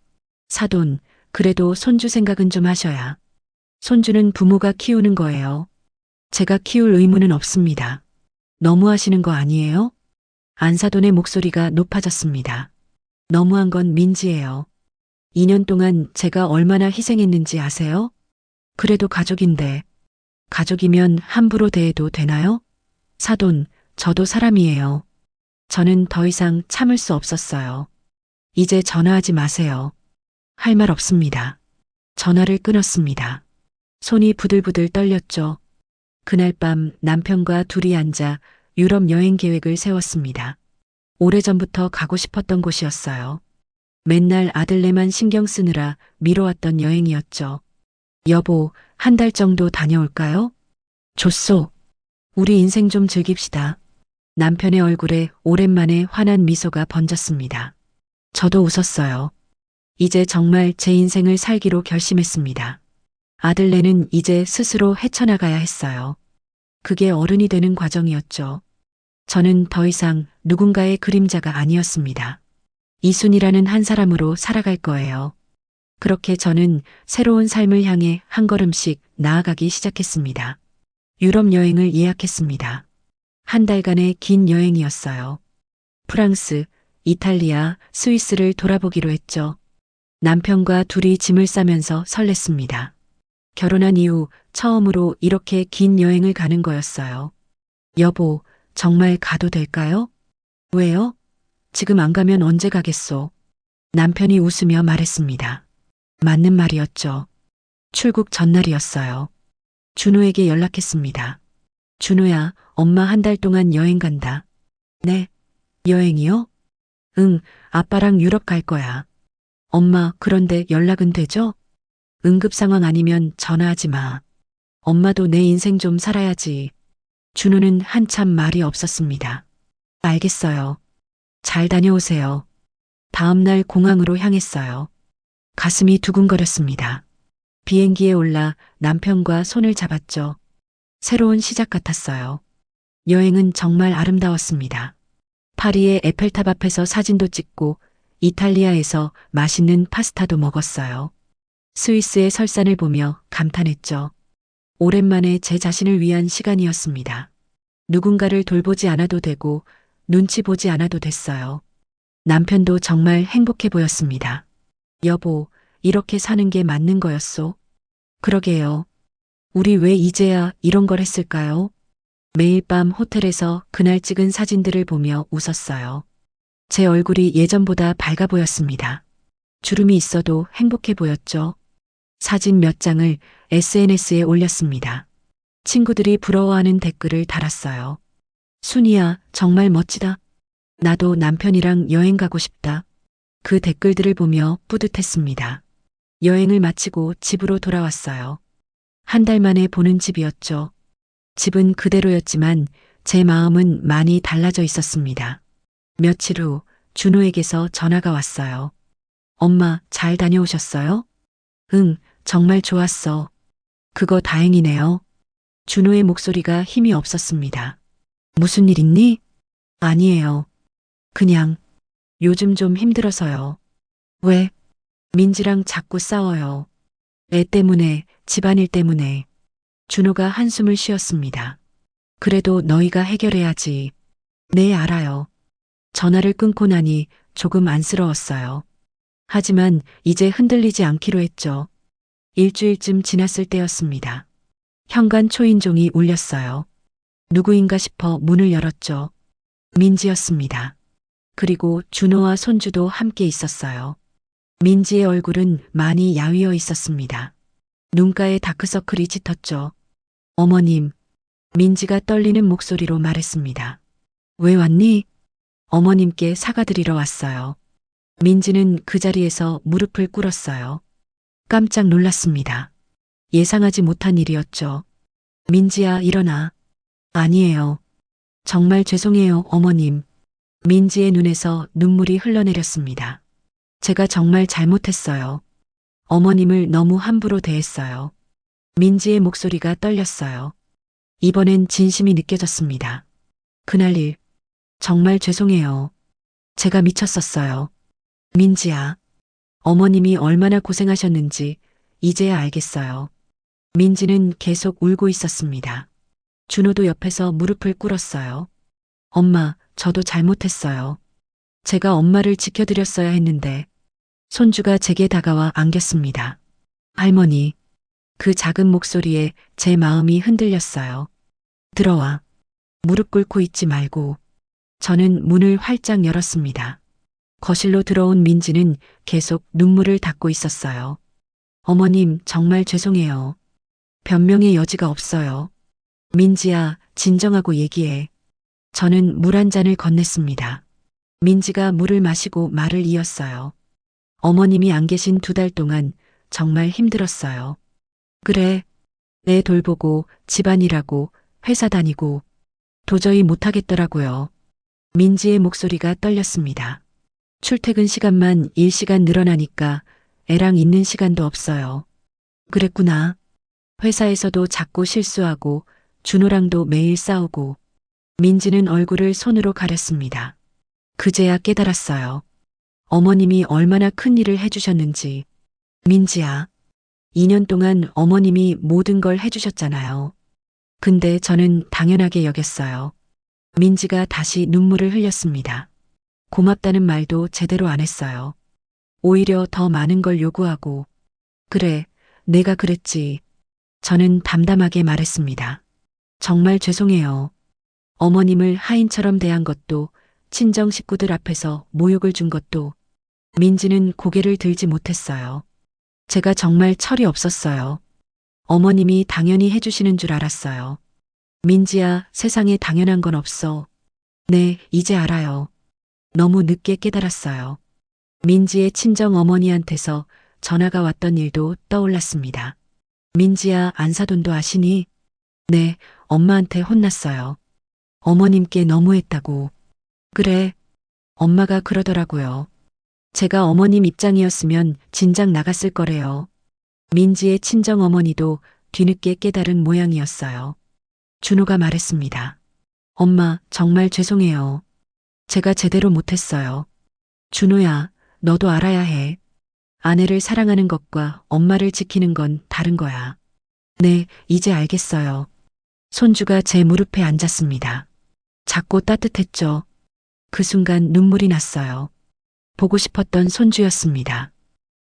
사돈, 그래도 손주 생각은 좀 하셔야. 손주는 부모가 키우는 거예요. 제가 키울 의무는 없습니다. 너무하시는 거 아니에요? 안사돈의 목소리가 높아졌습니다. 너무한 건 민지예요. 2년 동안 제가 얼마나 희생했는지 아세요? 그래도 가족인데, 가족이면 함부로 대해도 되나요? 사돈, 저도 사람이에요. 저는 더 이상 참을 수 없었어요. 이제 전화하지 마세요. 할 말 없습니다. 전화를 끊었습니다. 손이 부들부들 떨렸죠. 그날 밤 남편과 둘이 앉아 유럽 여행 계획을 세웠습니다. 오래전부터 가고 싶었던 곳이었어요. 맨날 아들네만 신경 쓰느라 미뤄왔던 여행이었죠. 여보, 한 달 정도 다녀올까요? 좋소. 우리 인생 좀 즐깁시다. 남편의 얼굴에 오랜만에 환한 미소가 번졌습니다. 저도 웃었어요. 이제 정말 제 인생을 살기로 결심했습니다. 아들네는 이제 스스로 헤쳐나가야 했어요. 그게 어른이 되는 과정이었죠. 저는 더 이상 누군가의 그림자가 아니었습니다. 이순이라는 한 사람으로 살아갈 거예요. 그렇게 저는 새로운 삶을 향해 한 걸음씩 나아가기 시작했습니다. 유럽 여행을 예약했습니다. 한 달간의 긴 여행이었어요. 프랑스, 이탈리아, 스위스를 돌아보기로 했죠. 남편과 둘이 짐을 싸면서 설렜습니다. 결혼한 이후 처음으로 이렇게 긴 여행을 가는 거였어요. 여보, 정말 가도 될까요? 왜요? 지금 안 가면 언제 가겠소? 남편이 웃으며 말했습니다. 맞는 말이었죠. 출국 전날이었어요. 준호에게 연락했습니다. 준호야, 엄마 한 달 동안 여행 간다. 네? 여행이요? 응, 아빠랑 유럽 갈 거야. 엄마, 그런데 연락은 되죠? 응급 상황 아니면 전화하지 마. 엄마도 내 인생 좀 살아야지. 준호는 한참 말이 없었습니다. 알겠어요. 잘 다녀오세요. 다음 날 공항으로 향했어요. 가슴이 두근거렸습니다. 비행기에 올라 남편과 손을 잡았죠. 새로운 시작 같았어요. 여행은 정말 아름다웠습니다. 파리의 에펠탑 앞에서 사진도 찍고 이탈리아에서 맛있는 파스타도 먹었어요. 스위스의 설산을 보며 감탄했죠. 오랜만에 제 자신을 위한 시간이었습니다. 누군가를 돌보지 않아도 되고 눈치 보지 않아도 됐어요. 남편도 정말 행복해 보였습니다. 여보, 이렇게 사는 게 맞는 거였소? 그러게요. 우리 왜 이제야 이런 걸 했을까요? 매일 밤 호텔에서 그날 찍은 사진들을 보며 웃었어요. 제 얼굴이 예전보다 밝아 보였습니다. 주름이 있어도 행복해 보였죠. 사진 몇 장을 SNS에 올렸습니다. 친구들이 부러워하는 댓글을 달았어요. 순이야, 정말 멋지다. 나도 남편이랑 여행 가고 싶다. 그 댓글들을 보며 뿌듯했습니다. 여행을 마치고 집으로 돌아왔어요. 한 달 만에 보는 집이었죠. 집은 그대로였지만 제 마음은 많이 달라져 있었습니다. 며칠 후 준호에게서 전화가 왔어요. 엄마, 잘 다녀오셨어요? 응, 정말 좋았어. 그거 다행이네요. 준호의 목소리가 힘이 없었습니다. 무슨 일 있니? 아니에요. 그냥 요즘 좀 힘들어서요. 왜? 민지랑 자꾸 싸워요. 애 때문에, 집안일 때문에. 준호가 한숨을 쉬었습니다. 그래도 너희가 해결해야지. 네, 알아요. 전화를 끊고 나니 조금 안쓰러웠어요. 하지만 이제 흔들리지 않기로 했죠. 일주일쯤 지났을 때였습니다. 현관 초인종이 울렸어요. 누구인가 싶어 문을 열었죠. 민지였습니다. 그리고 준호와 손주도 함께 있었어요. 민지의 얼굴은 많이 야위어 있었습니다. 눈가에 다크서클이 짙었죠. 어머님, 민지가 떨리는 목소리로 말했습니다. 왜 왔니? 어머님께 사과드리러 왔어요. 민지는 그 자리에서 무릎을 꿇었어요. 깜짝 놀랐습니다. 예상하지 못한 일이었죠. 민지야, 일어나. 아니에요. 정말 죄송해요, 어머님. 민지의 눈에서 눈물이 흘러내렸습니다. 제가 정말 잘못했어요. 어머님을 너무 함부로 대했어요. 민지의 목소리가 떨렸어요. 이번엔 진심이 느껴졌습니다. 그날 일, 정말 죄송해요. 제가 미쳤었어요. 민지야, 어머님이 얼마나 고생하셨는지 이제야 알겠어요. 민지는 계속 울고 있었습니다. 준호도 옆에서 무릎을 꿇었어요. 엄마, 저도 잘못했어요. 제가 엄마를 지켜드렸어야 했는데. 손주가 제게 다가와 안겼습니다. 할머니, 그 작은 목소리에 제 마음이 흔들렸어요. 들어와. 무릎 꿇고 있지 말고. 저는 문을 활짝 열었습니다. 거실로 들어온 민지는 계속 눈물을 닦고 있었어요. 어머님, 정말 죄송해요. 변명의 여지가 없어요. 민지야, 진정하고 얘기해. 저는 물 한 잔을 건넸습니다. 민지가 물을 마시고 말을 이었어요. 어머님이 안 계신 2달 동안 정말 힘들었어요. 그래, 애 돌보고 집안일하고 회사 다니고 도저히 못하겠더라고요. 민지의 목소리가 떨렸습니다. 출퇴근 시간만 1시간 늘어나니까 애랑 있는 시간도 없어요. 그랬구나. 회사에서도 자꾸 실수하고 준호랑도 매일 싸우고. 민지는 얼굴을 손으로 가렸습니다. 그제야 깨달았어요. 어머님이 얼마나 큰 일을 해주셨는지. 민지야, 2년 동안 어머님이 모든 걸 해주셨잖아요. 근데 저는 당연하게 여겼어요. 민지가 다시 눈물을 흘렸습니다. 고맙다는 말도 제대로 안 했어요. 오히려 더 많은 걸 요구하고. 그래, 내가 그랬지. 저는 담담하게 말했습니다. 정말 죄송해요. 어머님을 하인처럼 대한 것도, 친정 식구들 앞에서 모욕을 준 것도. 민지는 고개를 들지 못했어요. 제가 정말 철이 없었어요. 어머님이 당연히 해주시는 줄 알았어요. 민지야, 세상에 당연한 건 없어. 네, 이제 알아요. 너무 늦게 깨달았어요. 민지의 친정 어머니한테서 전화가 왔던 일도 떠올랐습니다. 민지야, 안사돈도 아시니? 네, 엄마한테 혼났어요. 어머님께 너무했다고. 그래, 엄마가 그러더라고요. 제가 어머님 입장이었으면 진작 나갔을 거래요. 민지의 친정 어머니도 뒤늦게 깨달은 모양이었어요. 준호가 말했습니다. 엄마, 정말 죄송해요. 제가 제대로 못했어요. 준호야, 너도 알아야 해. 아내를 사랑하는 것과 엄마를 지키는 건 다른 거야. 네, 이제 알겠어요. 손주가 제 무릎에 앉았습니다. 작고 따뜻했죠. 그 순간 눈물이 났어요. 보고 싶었던 손주였습니다.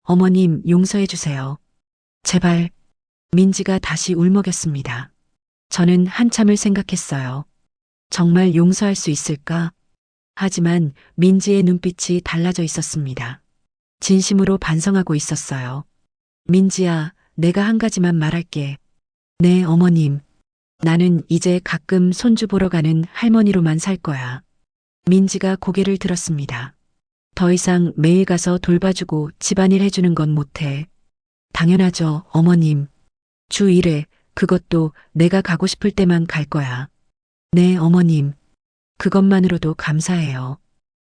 어머님, 용서해 주세요. 제발. 민지가 다시 울먹였습니다. 저는 한참을 생각했어요. 정말 용서할 수 있을까? 하지만 민지의 눈빛이 달라져 있었습니다. 진심으로 반성하고 있었어요. 민지야, 내가 한 가지만 말할게. 네, 어머님. 나는 이제 가끔 손주 보러 가는 할머니로만 살 거야. 민지가 고개를 들었습니다. 더 이상 매일 가서 돌봐주고 집안일 해주는 건 못해. 당연하죠, 어머님. 주 1회, 그것도 내가 가고 싶을 때만 갈 거야. 네, 어머님. 그것만으로도 감사해요.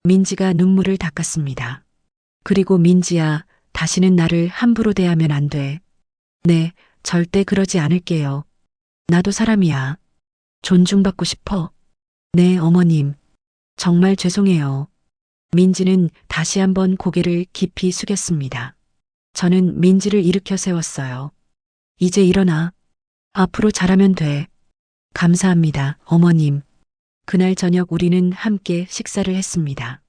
민지가 눈물을 닦았습니다. 그리고 민지야, 다시는 나를 함부로 대하면 안 돼. 네, 절대 그러지 않을게요. 나도 사람이야. 존중받고 싶어. 네, 어머님. 정말 죄송해요. 민지는 다시 한번 고개를 깊이 숙였습니다. 저는 민지를 일으켜 세웠어요. 이제 일어나. 앞으로 잘하면 돼. 감사합니다, 어머님. 그날 저녁 우리는 함께 식사를 했습니다.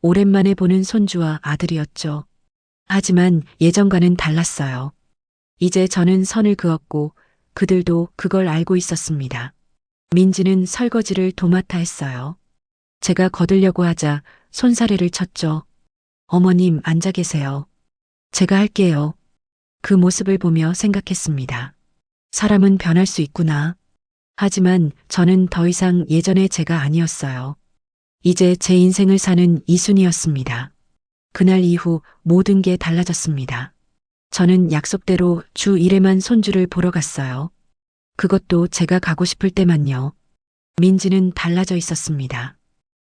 오랜만에 보는 손주와 아들이었죠. 하지만 예전과는 달랐어요. 이제 저는 선을 그었고 그들도 그걸 알고 있었습니다. 민지는 설거지를 도맡아 했어요. 제가 거들려고 하자 손사래를 쳤죠. 어머님, 앉아 계세요. 제가 할게요. 그 모습을 보며 생각했습니다. 사람은 변할 수 있구나. 하지만 저는 더 이상 예전의 제가 아니었어요. 이제 제 인생을 사는 이순이었습니다. 그날 이후 모든 게 달라졌습니다. 저는 약속대로 주 1회만 손주를 보러 갔어요. 그것도 제가 가고 싶을 때만요. 민지는 달라져 있었습니다.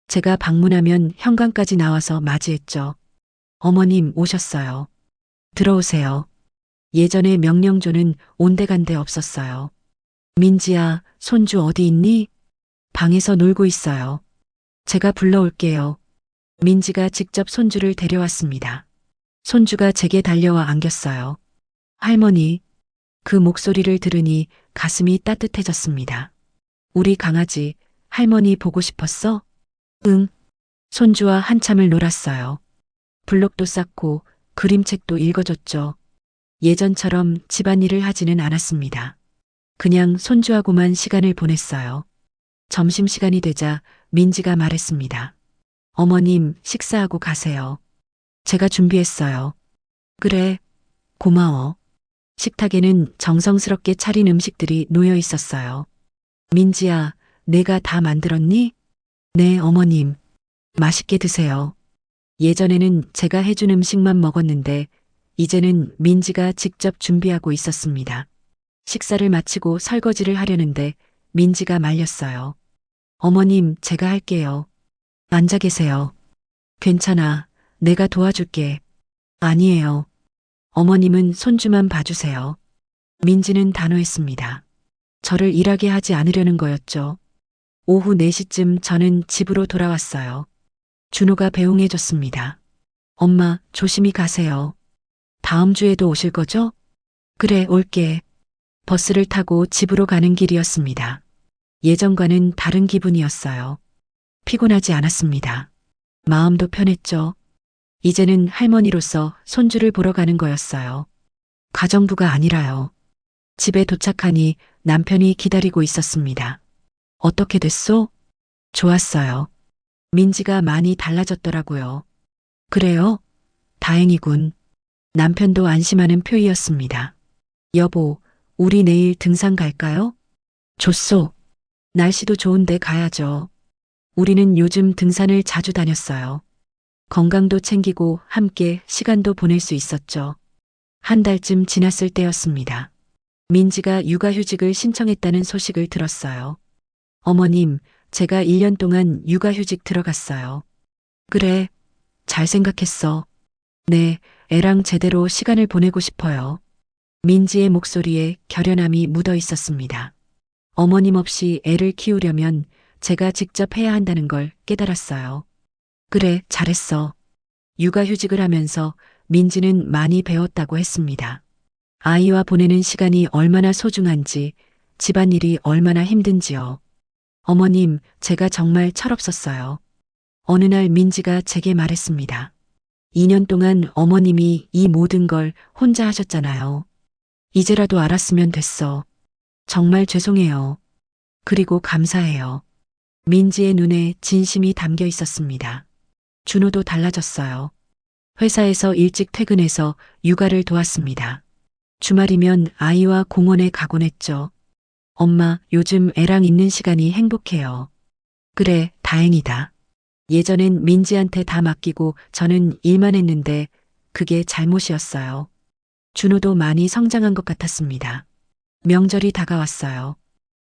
제가 방문하면 현관까지 나와서 맞이했죠. 어머님 오셨어요. 들어오세요. 예전의 명령조는 온데간데 없었어요. 민지야, 손주 어디 있니? 방에서 놀고 있어요. 제가 불러올게요. 민지가 직접 손주를 데려왔습니다. 손주가 제게 달려와 안겼어요. 할머니, 그 목소리를 들으니 가슴이 따뜻해졌습니다. 우리 강아지, 할머니 보고 싶었어? 응. 손주와 한참을 놀았어요. 블록도 쌓고 그림책도 읽어줬죠. 예전처럼 집안일을 하지는 않았습니다. 그냥 손주하고만 시간을 보냈어요. 점심시간이 되자 민지가 말했습니다. 어머님, 식사하고 가세요. 제가 준비했어요. 그래, 고마워. 식탁에는 정성스럽게 차린 음식들이 놓여 있었어요. 민지야, 내가 다 만들었니? 네, 어머님. 맛있게 드세요. 예전에는 제가 해준 음식만 먹었는데 이제는 민지가 직접 준비하고 있었습니다. 식사를 마치고 설거지를 하려는데 민지가 말렸어요. 어머님, 제가 할게요. 앉아 계세요. 괜찮아. 내가 도와줄게. 아니에요. 어머님은 손주만 봐주세요. 민지는 단호했습니다. 저를 일하게 하지 않으려는 거였죠. 오후 4시쯤 저는 집으로 돌아왔어요. 준호가 배웅해줬습니다. 엄마, 조심히 가세요. 다음 주에도 오실 거죠? 그래, 올게. 버스를 타고 집으로 가는 길이었습니다. 예전과는 다른 기분이었어요. 피곤하지 않았습니다. 마음도 편했죠. 이제는 할머니로서 손주를 보러 가는 거였어요. 가정부가 아니라요. 집에 도착하니 남편이 기다리고 있었습니다. 어떻게 됐소? 좋았어요. 민지가 많이 달라졌더라고요. 그래요? 다행이군. 남편도 안심하는 표이었습니다. 여보, 우리 내일 등산 갈까요? 좋소. 날씨도 좋은데 가야죠. 우리는 요즘 등산을 자주 다녔어요. 건강도 챙기고 함께 시간도 보낼 수 있었죠. 한 달쯤 지났을 때였습니다. 민지가 육아휴직을 신청했다는 소식을 들었어요. 어머님, 제가 1년 동안 육아휴직 들어갔어요. 그래, 잘 생각했어. 네, 애랑 제대로 시간을 보내고 싶어요. 민지의 목소리에 결연함이 묻어 있었습니다. 어머님 없이 애를 키우려면 제가 직접 해야 한다는 걸 깨달았어요. 그래, 잘했어. 육아휴직을 하면서 민지는 많이 배웠다고 했습니다. 아이와 보내는 시간이 얼마나 소중한지, 집안일이 얼마나 힘든지요. 어머님, 제가 정말 철없었어요. 어느 날 민지가 제게 말했습니다. 2년 동안 어머님이 이 모든 걸 혼자 하셨잖아요. 이제라도 알았으면 됐어. 정말 죄송해요. 그리고 감사해요. 민지의 눈에 진심이 담겨 있었습니다. 준호도 달라졌어요. 회사에서 일찍 퇴근해서 육아를 도왔습니다. 주말이면 아이와 공원에 가곤 했죠. 엄마, 요즘 애랑 있는 시간이 행복해요. 그래, 다행이다. 예전엔 민지한테 다 맡기고 저는 일만 했는데 그게 잘못이었어요. 준호도 많이 성장한 것 같았습니다. 명절이 다가왔어요.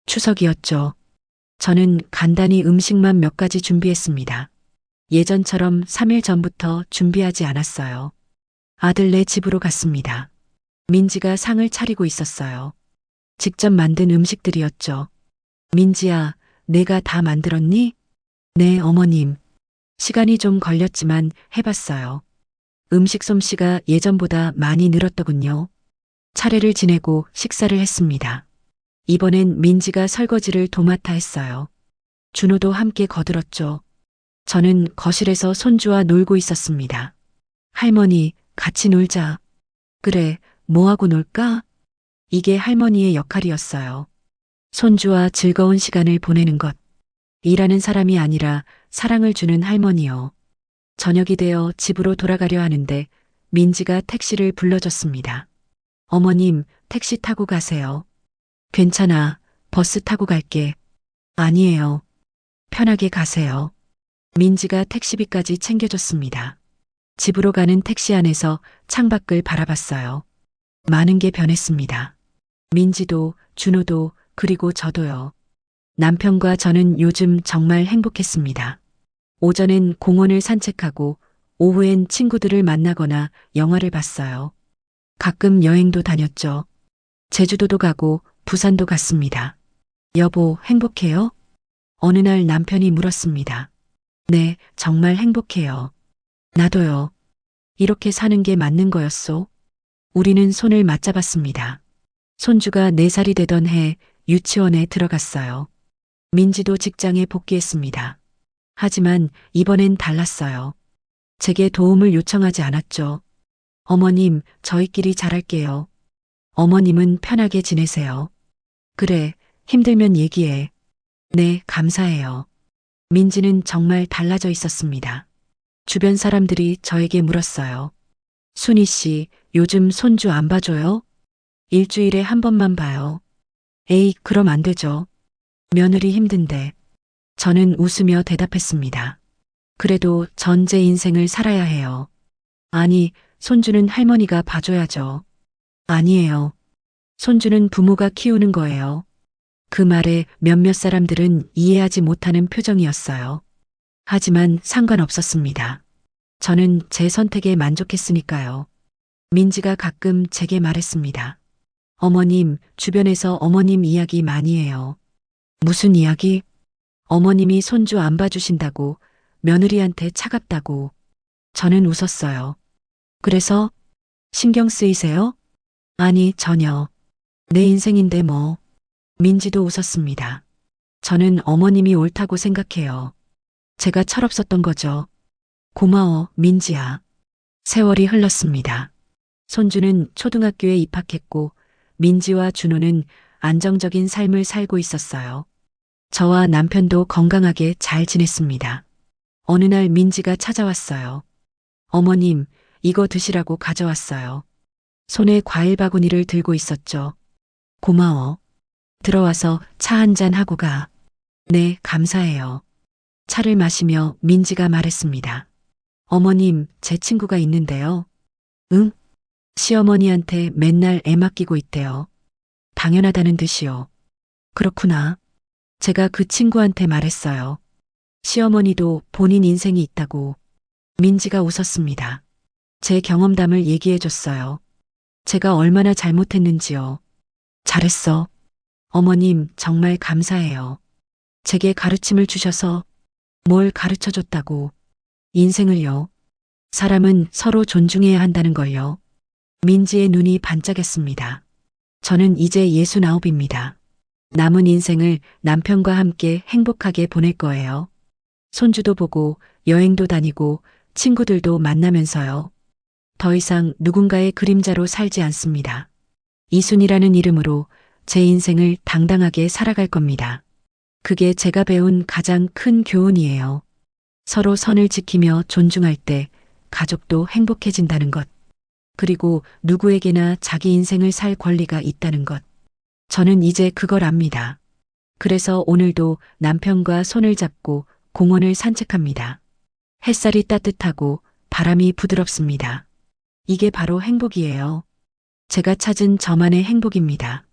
추석이었죠. 저는 간단히 음식만 몇 가지 준비했습니다. 예전처럼 3일 전부터 준비하지 않았어요. 아들네 집으로 갔습니다. 민지가 상을 차리고 있었어요. 직접 만든 음식들이었죠. 민지야, 내가 다 만들었니? 네, 어머님. 시간이 좀 걸렸지만 해봤어요. 음식 솜씨가 예전보다 많이 늘었더군요. 차례를 지내고 식사를 했습니다. 이번엔 민지가 설거지를 도맡아 했어요. 준호도 함께 거들었죠. 저는 거실에서 손주와 놀고 있었습니다. 할머니, 같이 놀자. 그래, 뭐하고 놀까? 이게 할머니의 역할이었어요. 손주와 즐거운 시간을 보내는 것. 일하는 사람이 아니라 사랑을 주는 할머니요. 저녁이 되어 집으로 돌아가려 하는데 민지가 택시를 불러줬습니다. 어머님, 택시 타고 가세요. 괜찮아. 버스 타고 갈게. 아니에요. 편하게 가세요. 민지가 택시비까지 챙겨줬습니다. 집으로 가는 택시 안에서 창밖을 바라봤어요. 많은 게 변했습니다. 민지도, 준호도, 그리고 저도요. 남편과 저는 요즘 정말 행복했습니다. 오전엔 공원을 산책하고 오후엔 친구들을 만나거나 영화를 봤어요. 가끔 여행도 다녔죠. 제주도도 가고 부산도 갔습니다. 여보, 행복해요? 어느 날 남편이 물었습니다. 네, 정말 행복해요. 나도요. 이렇게 사는 게 맞는 거였소? 우리는 손을 맞잡았습니다. 손주가 4살이 되던 해 유치원에 들어갔어요. 민지도 직장에 복귀했습니다. 하지만 이번엔 달랐어요. 제게 도움을 요청하지 않았죠. 어머님, 저희끼리 잘할게요. 어머님은 편하게 지내세요. 그래, 힘들면 얘기해. 네, 감사해요. 민지는 정말 달라져 있었습니다. 주변 사람들이 저에게 물었어요. 순희 씨, 요즘 손주 안 봐줘요? 일주일에 한 번만 봐요. 에이, 그럼 안 되죠. 며느리 힘든데. 저는 웃으며 대답했습니다. 그래도 전 제 인생을 살아야 해요. 아니, 손주는 할머니가 봐줘야죠. 아니에요. 손주는 부모가 키우는 거예요. 그 말에 몇몇 사람들은 이해하지 못하는 표정이었어요. 하지만 상관없었습니다. 저는 제 선택에 만족했으니까요. 민지가 가끔 제게 말했습니다. 어머님, 주변에서 어머님 이야기 많이 해요. 무슨 이야기? 어머님이 손주 안 봐주신다고, 며느리한테 차갑다고. 저는 웃었어요. 그래서 신경 쓰이세요? 아니, 전혀. 내 인생인데 뭐. 민지도 웃었습니다. 저는 어머님이 옳다고 생각해요. 제가 철없었던 거죠. 고마워, 민지야. 세월이 흘렀습니다. 손주는 초등학교에 입학했고, 민지와 준호는 안정적인 삶을 살고 있었어요. 저와 남편도 건강하게 잘 지냈습니다. 어느 날 민지가 찾아왔어요. 어머님, 이거 드시라고 가져왔어요. 손에 과일 바구니를 들고 있었죠. 고마워. 들어와서 차 한잔 하고 가. 네, 감사해요. 차를 마시며 민지가 말했습니다. 어머님, 제 친구가 있는데요. 응? 시어머니한테 맨날 애 맡기고 있대요. 당연하다는 듯이요. 그렇구나. 제가 그 친구한테 말했어요. 시어머니도 본인 인생이 있다고. 민지가 웃었습니다. 제 경험담을 얘기해 줬어요. 제가 얼마나 잘못했는지요. 잘했어. 어머님, 정말 감사해요. 제게 가르침을 주셔서 뭘 가르쳐 줬다고. 인생을요. 사람은 서로 존중해야 한다는 걸요. 민지의 눈이 반짝였습니다. 저는 이제 69입니다. 남은 인생을 남편과 함께 행복하게 보낼 거예요. 손주도 보고 여행도 다니고 친구들도 만나면서요. 더 이상 누군가의 그림자로 살지 않습니다. 이순이라는 이름으로 제 인생을 당당하게 살아갈 겁니다. 그게 제가 배운 가장 큰 교훈이에요. 서로 선을 지키며 존중할 때 가족도 행복해진다는 것. 그리고 누구에게나 자기 인생을 살 권리가 있다는 것. 저는 이제 그걸 압니다. 그래서 오늘도 남편과 손을 잡고 공원을 산책합니다. 햇살이 따뜻하고 바람이 부드럽습니다. 이게 바로 행복이에요. 제가 찾은 저만의 행복입니다.